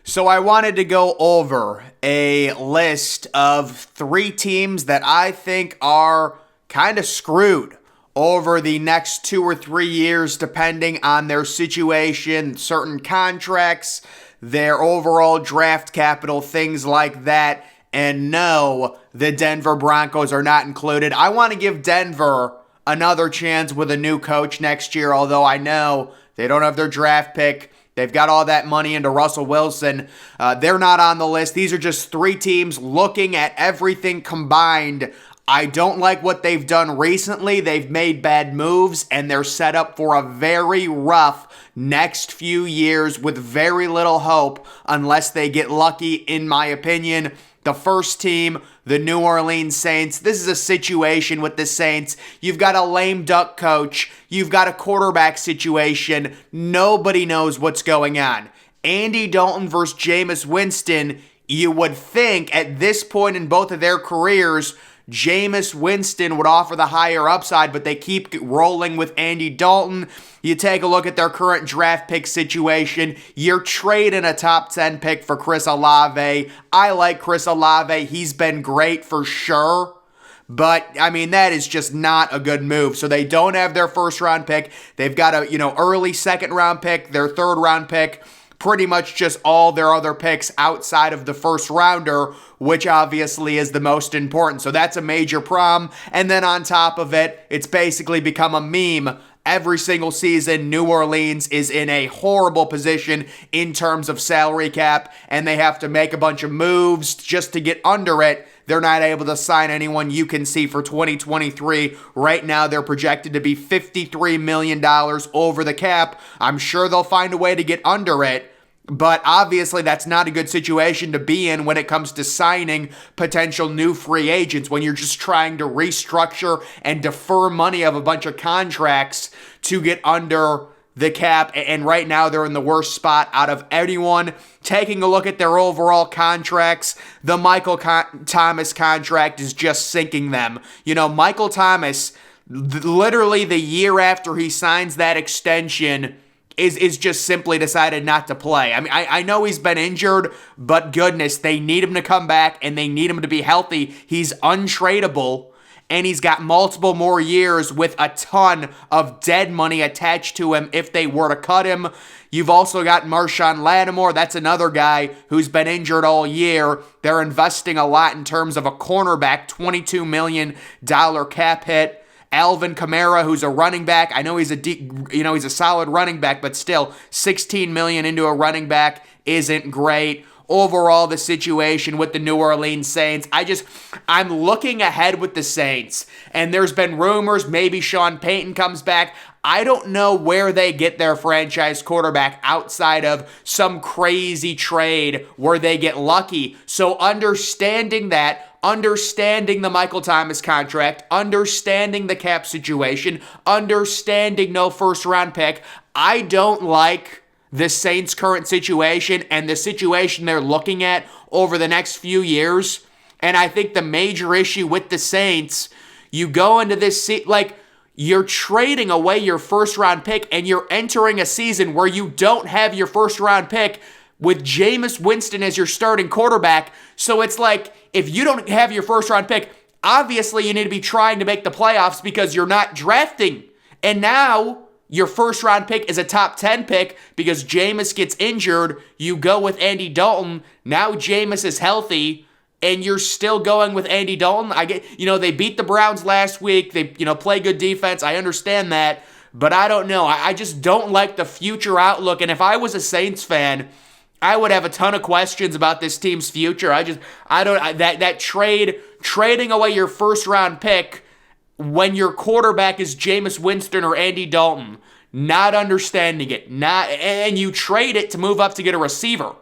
So I wanted to go over a list of 3 teams that I think are kind of screwed over the next 2 or 3 years, depending on their situation, certain contracts, their overall draft capital, things like that. And no, the Denver Broncos are not included. I want to give Denver another chance with a new coach next year, although I know they don't have their draft pick. They've got all that money into Russell Wilson. They're not on the list. These are just 3 teams looking at everything combined. I don't like what they've done recently. They've made bad moves, and they're set up for a very rough next few years with very little hope unless they get lucky, in my opinion. The first team, the New Orleans Saints. This is a situation with the Saints. You've got a lame duck coach. You've got a quarterback situation. Nobody knows what's going on. Andy Dalton versus Jameis Winston. You would think at this point in both of their careers, Jameis Winston would offer the higher upside, but they keep rolling with Andy Dalton. You take a look at their current draft pick situation. You're trading a top 10 pick for Chris Olave. I like Chris Olave. He's been great for sure. But, I mean, that is just not a good move. So they don't have their first round pick. They've got a, early second round pick, their third round pick. Pretty much just all their other picks outside of the first rounder, which obviously is the most important. So that's a major problem. And then on top of it, it's basically become a meme. Every single season, New Orleans is in a horrible position in terms of salary cap, and they have to make a bunch of moves just to get under it. They're not able to sign anyone you can see for 2023. Right now, they're projected to be $53 million over the cap. I'm sure they'll find a way to get under it. But obviously, that's not a good situation to be in when it comes to signing potential new free agents, when you're just trying to restructure and defer money of a bunch of contracts to get under the cap. And right now, they're in the worst spot out of anyone. Taking a look at their overall contracts, the Michael Thomas contract is just sinking them. Michael Thomas, literally the year after he signs that extension, is just simply decided not to play. I mean, I know he's been injured, but goodness, they need him to come back and they need him to be healthy. He's untradeable, and he's got multiple more years with a ton of dead money attached to him if they were to cut him. You've also got Marshawn Lattimore. That's another guy who's been injured all year. They're investing a lot in terms of a cornerback, $22 million cap hit. Alvin Kamara, who's a running back. I know he's a solid running back, but still, $16 million into a running back isn't great. Overall, the situation with the New Orleans Saints, I'm looking ahead with the Saints, and there's been rumors maybe Sean Payton comes back. I don't know where they get their franchise quarterback outside of some crazy trade where they get lucky. So understanding that, understanding the Michael Thomas contract, understanding the cap situation, understanding no first round pick, I don't like the Saints' current situation and the situation they're looking at over the next few years. And I think the major issue with the Saints, you go into this, you're trading away your first round pick and you're entering a season where you don't have your first round pick with Jameis Winston as your starting quarterback. So it's like, if you don't have your first round pick, obviously you need to be trying to make the playoffs because you're not drafting. And now your first round pick is a top 10 pick because Jameis gets injured. You go with Andy Dalton. Now Jameis is healthy and you're still going with Andy Dalton. They beat the Browns last week. They, play good defense. I understand that, but I don't know. I just don't like the future outlook. And if I was a Saints fan, I would have a ton of questions about this team's future. That trading away your first round pick when your quarterback is Jameis Winston or Andy Dalton, not understanding it, and you trade it to move up to get a receiver.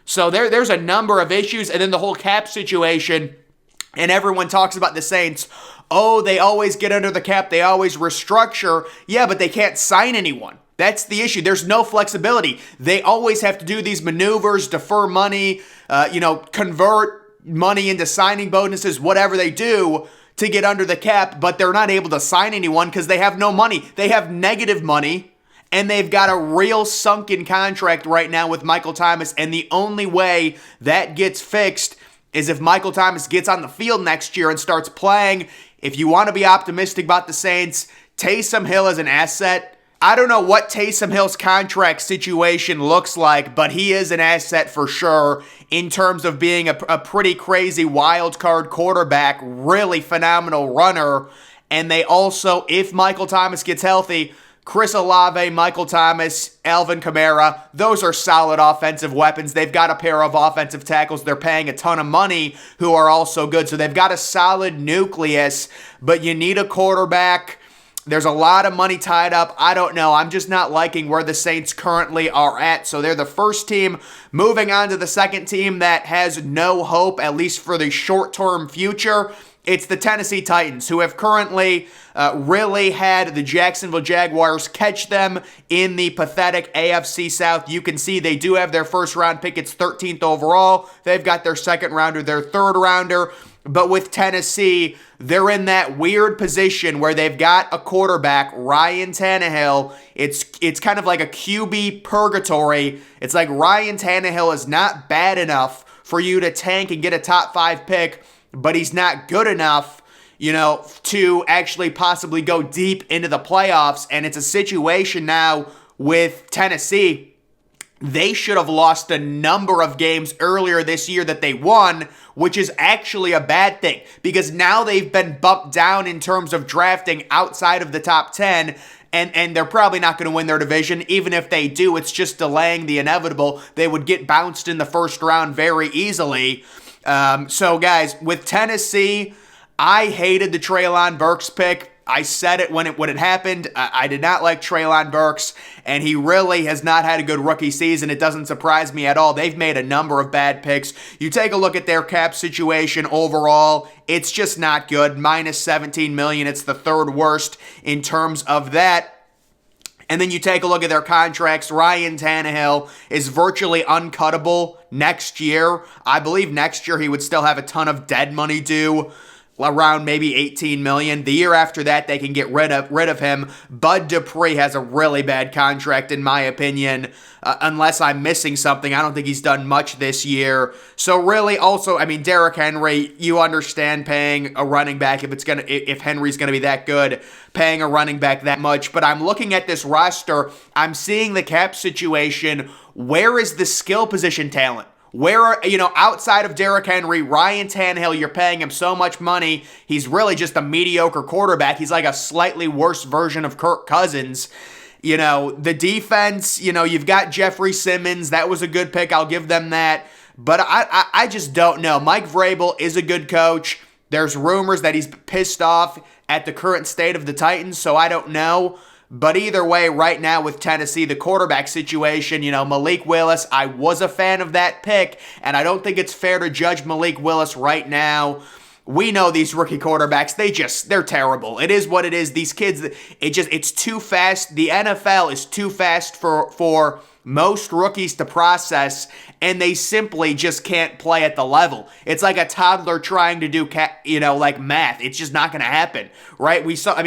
So there's a number of issues, and then the whole cap situation, and everyone talks about the Saints. Oh, they always get under the cap, they always restructure. Yeah, but they can't sign anyone. That's the issue. There's no flexibility. They always have to do these maneuvers, defer money, convert money into signing bonuses, whatever they do to get under the cap, but they're not able to sign anyone because they have no money. They have negative money, And they've got a real sunken contract right now with Michael Thomas. And the only way that gets fixed is if Michael Thomas gets on the field next year and starts playing. If you want to be optimistic about the Saints, Taysom Hill is an asset. I don't know what Taysom Hill's contract situation looks like, but he is an asset for sure in terms of being a pretty crazy wild card quarterback, really phenomenal runner. And they also, if Michael Thomas gets healthy, Chris Olave, Michael Thomas, Alvin Kamara, those are solid offensive weapons. They've got a pair of offensive tackles they're paying a ton of money who are also good. So they've got a solid nucleus, but you need a quarterback. There's a lot of money tied up. I don't know. I'm just not liking where the Saints currently are at. So they're the first team. Moving on to the second team that has no hope, at least for the short-term future. It's the Tennessee Titans, who have currently really had the Jacksonville Jaguars catch them in the pathetic AFC South. You can see they do have their first round pick. It's 13th overall. They've got their second rounder, their third rounder. But with Tennessee, they're in that weird position where they've got a quarterback, Ryan Tannehill. It's kind of like a QB purgatory. It's like Ryan Tannehill is not bad enough for you to tank and get a top 5 pick, but he's not good enough, to actually possibly go deep into the playoffs. And it's a situation now with Tennessee. They should have lost a number of games earlier this year that they won, which is actually a bad thing because now they've been bumped down in terms of drafting outside of the top 10, and they're probably not going to win their division. Even if they do, it's just delaying the inevitable. They would get bounced in the first round very easily. So, guys, with Tennessee, I hated the Treylon Burks pick. I said it when it happened. I did not like Treylon Burks, and he really has not had a good rookie season. It doesn't surprise me at all. They've made a number of bad picks. You take a look at their cap situation overall, it's just not good. Minus $17 million. It's the third worst in terms of that. And then you take a look at their contracts. Ryan Tannehill is virtually uncuttable next year. I believe next year he would still have a ton of dead money due, around maybe $18 million. The year after that, they can get rid of him. Bud Dupree has a really bad contract, in my opinion. Unless I'm missing something, I don't think he's done much this year. So really, also, Derrick Henry, you understand paying a running back if Henry's gonna be that good, paying a running back that much. But I'm looking at this roster, I'm seeing the cap situation. Where is the skill position talent? Where are, outside of Derrick Henry, Ryan Tannehill, you're paying him so much money. He's really just a mediocre quarterback. He's like a slightly worse version of Kirk Cousins. The defense, you've got Jeffrey Simmons. That was a good pick. I'll give them that. But I just don't know. Mike Vrabel is a good coach. There's rumors that he's pissed off at the current state of the Titans, so I don't know. But either way, right now with Tennessee, the quarterback situation, Malik Willis, I was a fan of that pick, and I don't think it's fair to judge Malik Willis right now. We know these rookie quarterbacks, they're terrible. It is what it is. These kids, it's too fast. The NFL is too fast for most rookies to process, and they simply just can't play at the level. It's like a toddler trying to do, like math. It's just not going to happen, right?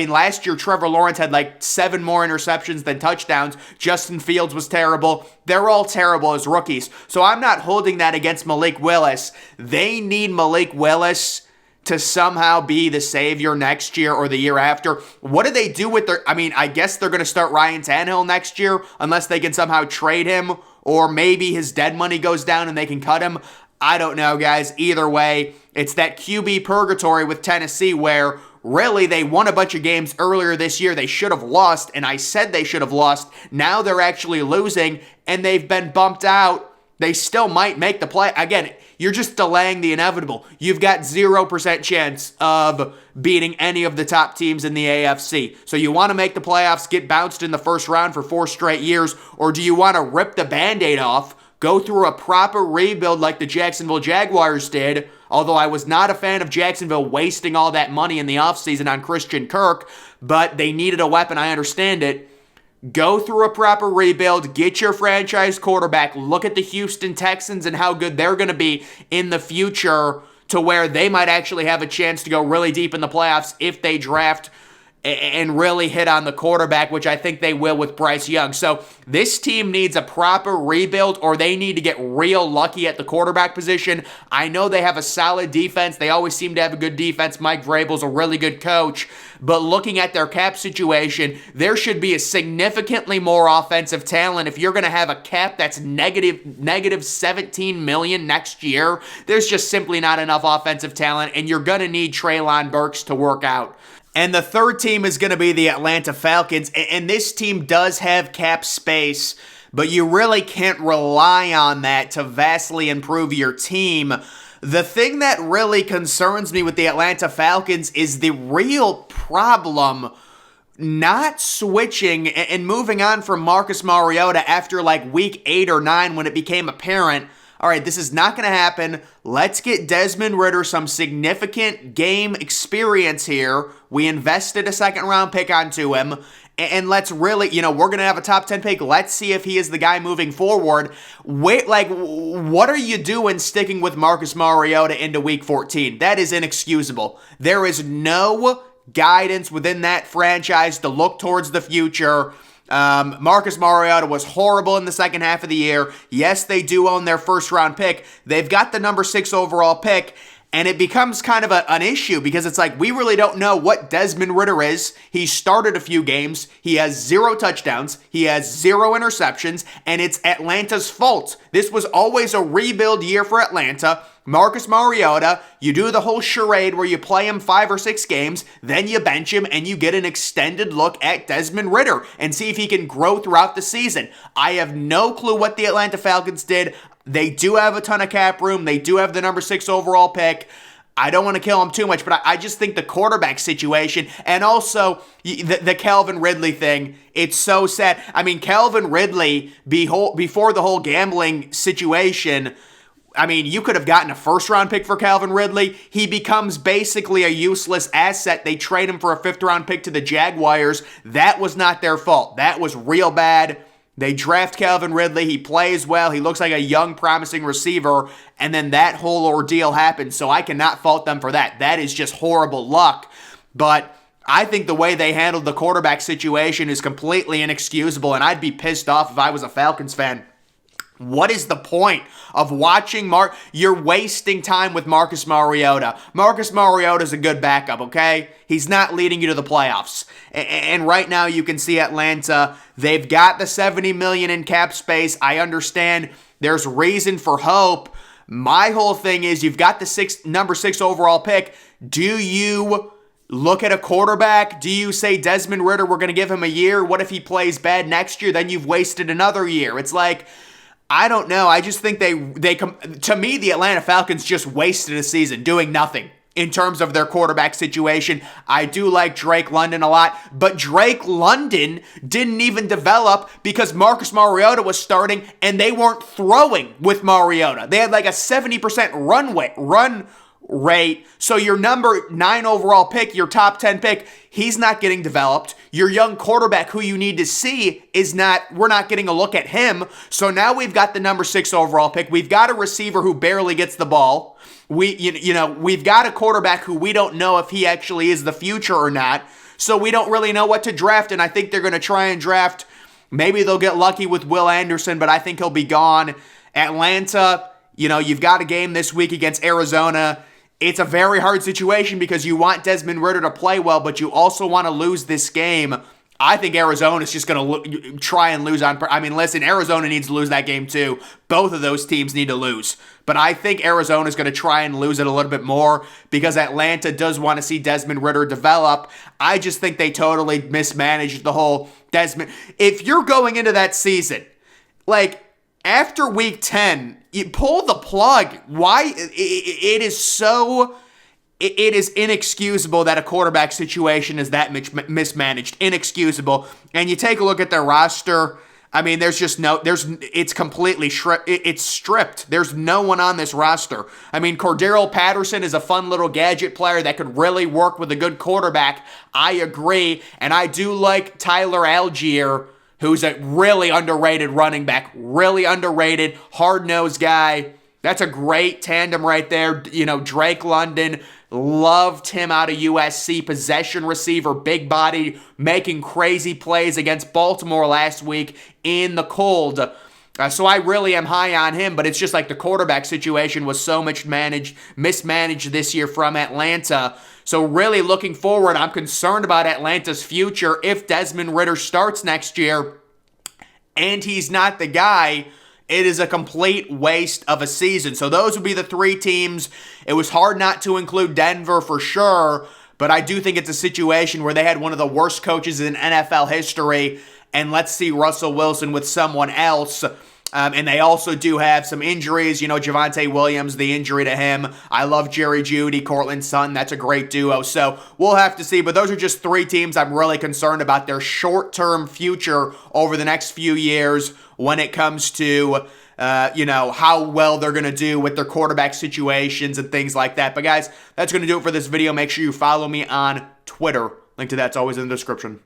Last year, Trevor Lawrence had like 7 more interceptions than touchdowns. Justin Fields was terrible. They're all terrible as rookies. So I'm not holding that against Malik Willis. They need Malik Willis to somehow be the savior next year or the year after. What do they do with I guess they're going to start Ryan Tannehill next year unless they can somehow trade him, or maybe his dead money goes down and they can cut him. I don't know, guys. Either way, it's that QB purgatory with Tennessee where really they won a bunch of games earlier this year they should have lost, and I said they should have lost. Now they're actually losing, and they've been bumped out. They still might make the play. Again, you're just delaying the inevitable. You've got 0% chance of beating any of the top teams in the AFC. So you want to make the playoffs, get bounced in the first round for 4 straight years, or do you want to rip the Band-Aid off, go through a proper rebuild like the Jacksonville Jaguars did, although I was not a fan of Jacksonville wasting all that money in the offseason on Christian Kirk, but they needed a weapon, I understand it. Go through a proper rebuild, get your franchise quarterback, look at the Houston Texans and how good they're going to be in the future to where they might actually have a chance to go really deep in the playoffs if they draft and really hit on the quarterback, which I think they will with Bryce Young. So this team needs a proper rebuild, or they need to get real lucky at the quarterback position. I know they have a solid defense. They always seem to have a good defense. Mike Vrabel's a really good coach. But looking at their cap situation, there should be a significantly more offensive talent. If you're going to have a cap that's negative 17 million next year, there's just simply not enough offensive talent, and you're going to need Treylon Burks to work out. And the third team is going to be the Atlanta Falcons, and this team does have cap space, but you really can't rely on that to vastly improve your team. The thing that really concerns me with the Atlanta Falcons is the real problem not switching and moving on from Marcus Mariota after like week 8 or 9 when it became apparent, all right, this is not going to happen. Let's get Desmond Ridder some significant game experience here. We invested a second-round pick onto him, and let's really, we're going to have a top 10 pick. Let's see if he is the guy moving forward. Wait, what are you doing sticking with Marcus Mariota into week 14? That is inexcusable. There is no guidance within that franchise to look towards the future. Marcus Mariota was horrible in the second half of the year. Yes, they do own their first round pick. They've got the number 6 overall pick, and it becomes kind of an issue because it's like we really don't know what Desmond Ridder is. He started a few games. He has 0 touchdowns. He has 0 interceptions, and it's Atlanta's fault. This was always a rebuild year for Atlanta. Marcus Mariota, you do the whole charade where you play him 5 or 6 games, then you bench him and you get an extended look at Desmond Ridder and see if he can grow throughout the season. I have no clue what the Atlanta Falcons did. They do have a ton of cap room. They do have the number 6 overall pick. I don't want to kill him too much, but I just think the quarterback situation and also the Calvin Ridley thing, it's so sad. I mean, Calvin Ridley, before the whole gambling situation, I mean, you could have gotten a first-round pick for Calvin Ridley. He becomes basically a useless asset. They trade him for a 5th-round pick to the Jaguars. That was not their fault. That was real bad. They draft Calvin Ridley. He plays well. He looks like a young, promising receiver. And then that whole ordeal happens. So I cannot fault them for that. That is just horrible luck. But I think the way they handled the quarterback situation is completely inexcusable. And I'd be pissed off if I was a Falcons fan. What is the point of watching You're wasting time with Marcus Mariota. Marcus Mariota is a good backup, okay? He's not leading you to the playoffs. And right now you can see Atlanta, they've got the $70 million in cap space. I understand there's reason for hope. My whole thing is you've got the number 6 overall pick. Do you look at a quarterback? Do you say Desmond Ridder, we're going to give him a year? What if he plays bad next year? Then you've wasted another year. It's like, I don't know. I just think to me, the Atlanta Falcons just wasted a season doing nothing in terms of their quarterback situation. I do like Drake London a lot, but Drake London didn't even develop because Marcus Mariota was starting and they weren't throwing with Mariota. They had like a 70% run rate. So your number 9 overall pick, your top 10 pick, he's not getting developed. Your young quarterback who you need to see we're not getting a look at him. So now we've got the number 6 overall pick. We've got a receiver who barely gets the ball. We've got a quarterback who we don't know if he actually is the future or not. So we don't really know what to draft. And I think they're going to try and draft. Maybe they'll get lucky with Will Anderson, but I think he'll be gone. Atlanta, you've got a game this week against Arizona. It's a very hard situation because you want Desmond Ridder to play well, but you also want to lose this game. I think Arizona's just going to try and lose listen, Arizona needs to lose that game too. Both of those teams need to lose. But I think Arizona's going to try and lose it a little bit more because Atlanta does want to see Desmond Ridder develop. I just think they totally mismanaged the whole Desmond. If you're going into that season, after week 10, you pull the plug. Why? It is inexcusable that a quarterback situation is that mismanaged. Inexcusable. And you take a look at their roster. I mean, it's completely stripped. There's no one on this roster. I mean, Cordero Patterson is a fun little gadget player that could really work with a good quarterback. I agree. And I do like Tyler Algier, who's a really underrated running back, really underrated, hard-nosed guy. That's a great tandem right there. You know, Drake London, loved him out of USC. Possession receiver, big body, making crazy plays against Baltimore last week in the cold. So I really am high on him, but it's just like the quarterback situation was so much mismanaged this year from Atlanta. So really looking forward, I'm concerned about Atlanta's future if Desmond Ridder starts next year and he's not the guy. It is a complete waste of a season. So those would be the three teams. It was hard not to include Denver for sure, but I do think it's a situation where they had one of the worst coaches in NFL history, and let's see Russell Wilson with someone else. And they also do have some injuries. You know, Javonte Williams, the injury to him. I love Jerry Jeudy, Cortland Sutton. That's a great duo. So we'll have to see. But those are just three teams I'm really concerned about their short-term future over the next few years when it comes to, you know, how well they're going to do with their quarterback situations and things like that. But guys, that's going to do it for this video. Make sure you follow me on Twitter. Link to that's always in the description.